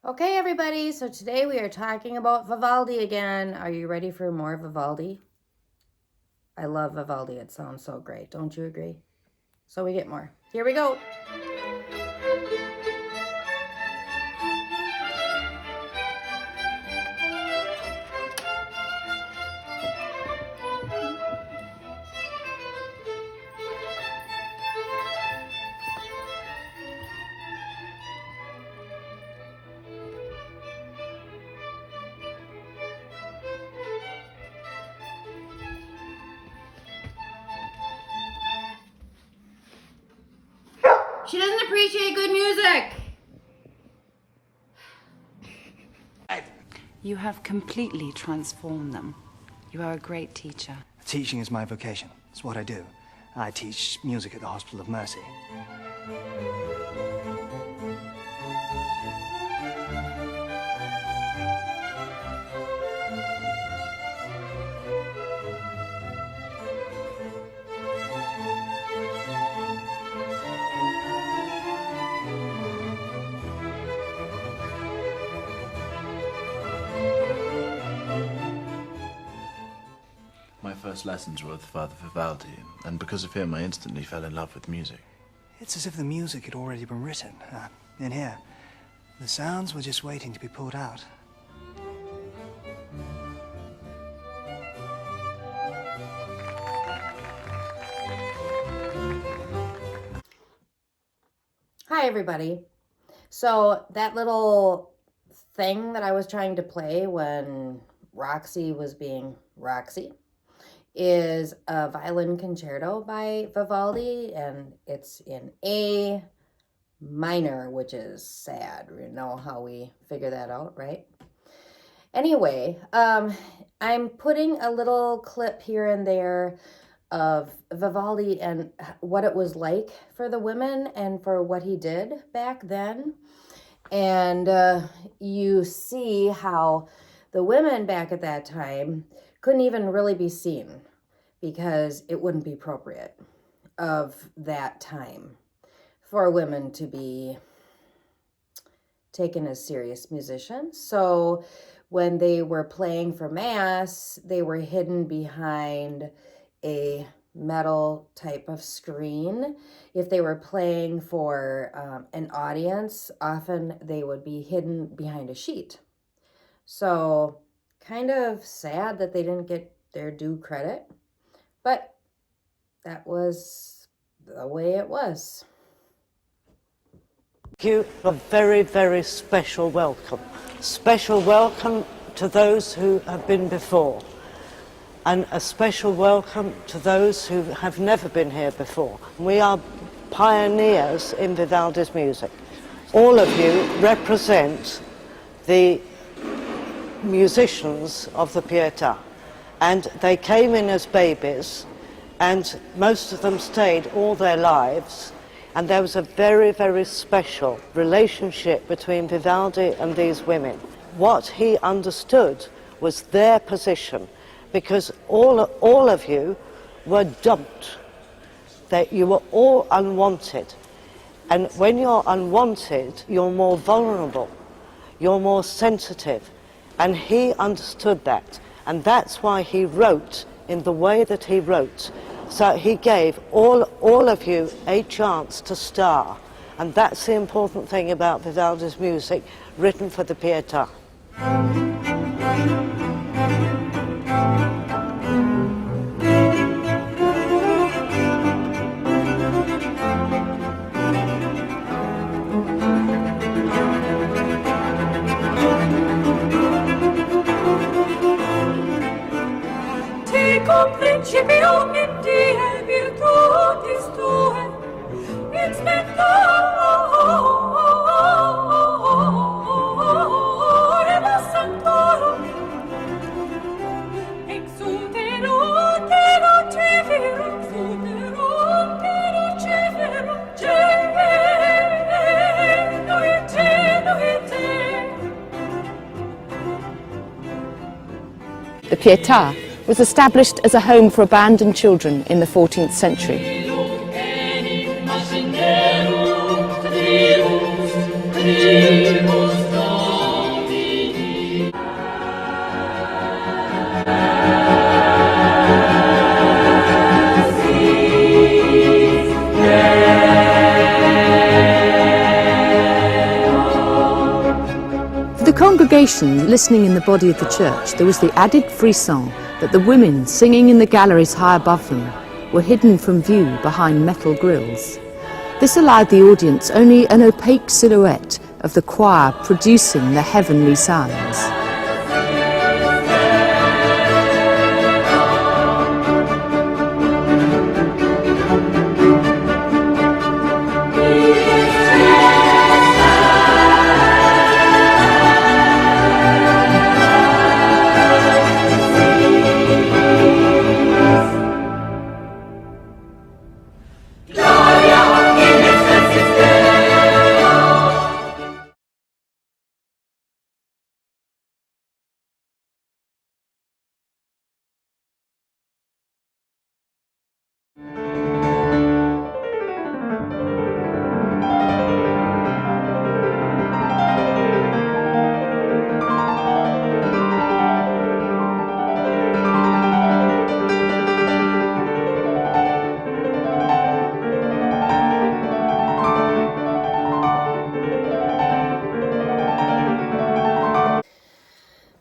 Okay, everybody, so today we are talking about Vivaldi again. Are you ready for more Vivaldi? I love Vivaldi. It sounds so great. Don't you agree? So we get more. Here we go. She doesn't appreciate good music. You have completely transformed them. You are a great teacher. Teaching is my vocation. It's what I do. I teach music at the Hospital of Mercy. My first lessons were with Father Vivaldi, and because of him I instantly fell in love with music. It's as if the music had already been written, in here. The sounds were just waiting to be pulled out. Hi, everybody. So that little thing that I was trying to play when Roxy was being Roxy is a violin concerto by Vivaldi, and it's in A minor, which is sad. You know how we figure that out, right? Anyway, I'm putting a little clip here and there of Vivaldi and what it was like for the women and for what he did back then. And you see how the women back at that time couldn't even really be seen because it wouldn't be appropriate of that time for women to be taken as serious musicians. So when they were playing for mass, they were hidden behind a metal type of screen. If they were playing for an audience, often they would be hidden behind a sheet. So kind of sad that they didn't get their due credit, but that was the way it was. Thank you. A very, very special welcome. Special welcome to those who have been before, and a special welcome to those who have never been here before. We are pioneers in Vivaldi's music. All of you represent the musicians of the Pietà, and they came in as babies, and most of them stayed all their lives, and there was a very, very special relationship between Vivaldi and these women. What he understood was their position, because all of you were dumped, that you were all unwanted, and when you're unwanted, you're more vulnerable, you're more sensitive. And he understood that, and that's why he wrote in the way that he wrote. So he gave all of you a chance to star, and that's the important thing about Vivaldi's music, written for the Pietà. Principio in die virtutis tue, inspectore sanctorum, exulterunt in ciferum, exulterunt in ciferum, The Pietà was established as a home for abandoned children in the 14th century. Tribumus congregation listening in the body of the church, there was the added frisson that the women singing in the galleries high above them were hidden from view behind metal grilles. This allowed the audience only an opaque silhouette of the choir producing the heavenly sounds.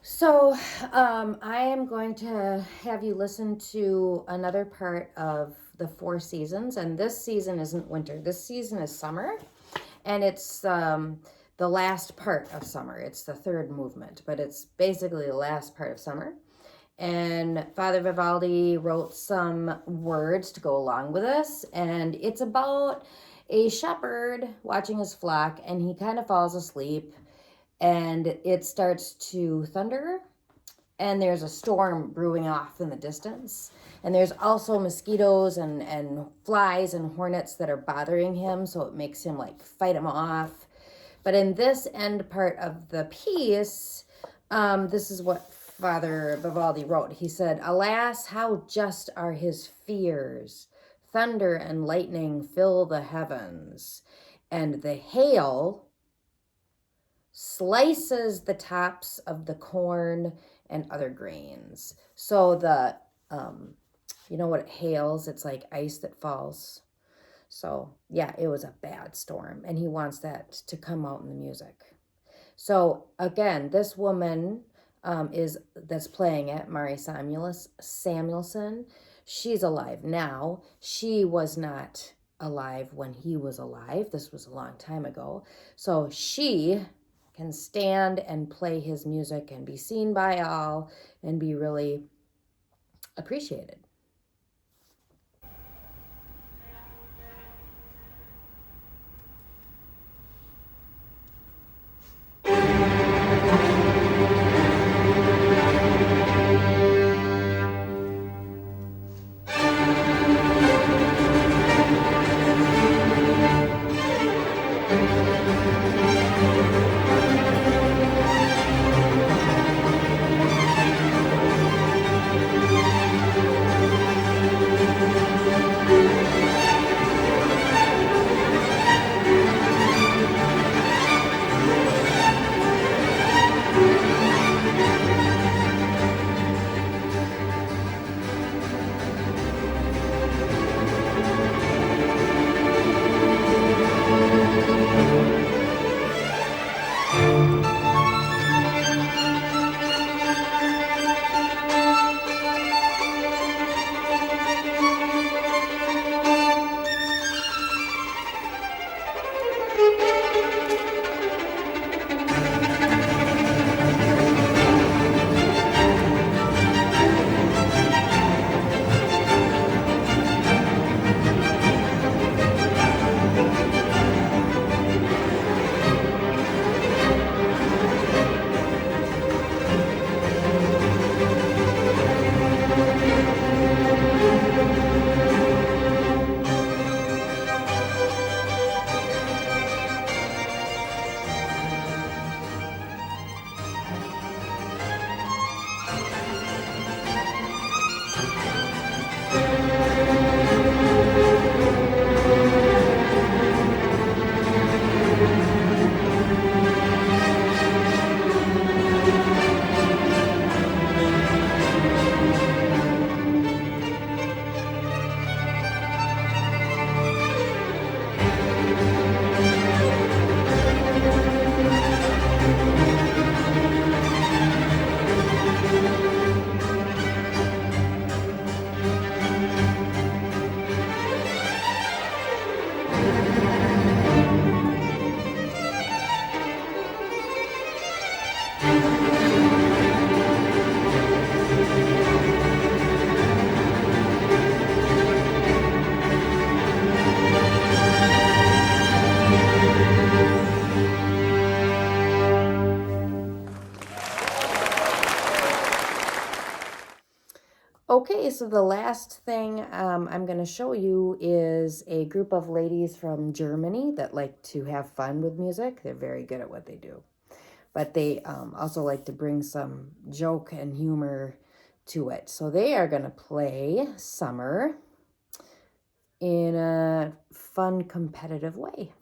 So, I am going to have you listen to another part of the Four Seasons, and this season isn't winter. This season is summer, and it's the last part of summer. It's the third movement, but it's basically the last part of summer. And Father Vivaldi wrote some words to go along with this, and it's about a shepherd watching his flock, and he kind of falls asleep, and it starts to thunder, and there's a storm brewing off in the distance, and there's also mosquitoes and flies and hornets that are bothering him, so it makes him like fight them off. But in this end part of the piece, this is what Father Vivaldi wrote. He said, "Alas, how just are his fears! Thunder and lightning fill the heavens, and the hail slices the tops of the corn and other grains." So the, you know what it hails? It's like ice that falls. So yeah, it was a bad storm, and he wants that to come out in the music. So again, this woman that's playing it, Mari Samuelson. She's alive now. She was not alive when he was alive. This was a long time ago. So she can stand and play his music and be seen by all and be really appreciated. Okay, so the last thing I'm going to show you is a group of ladies from Germany that like to have fun with music. They're very good at what they do. But they also like to bring some joke and humor to it. So they are going to play Summer in a fun, competitive way.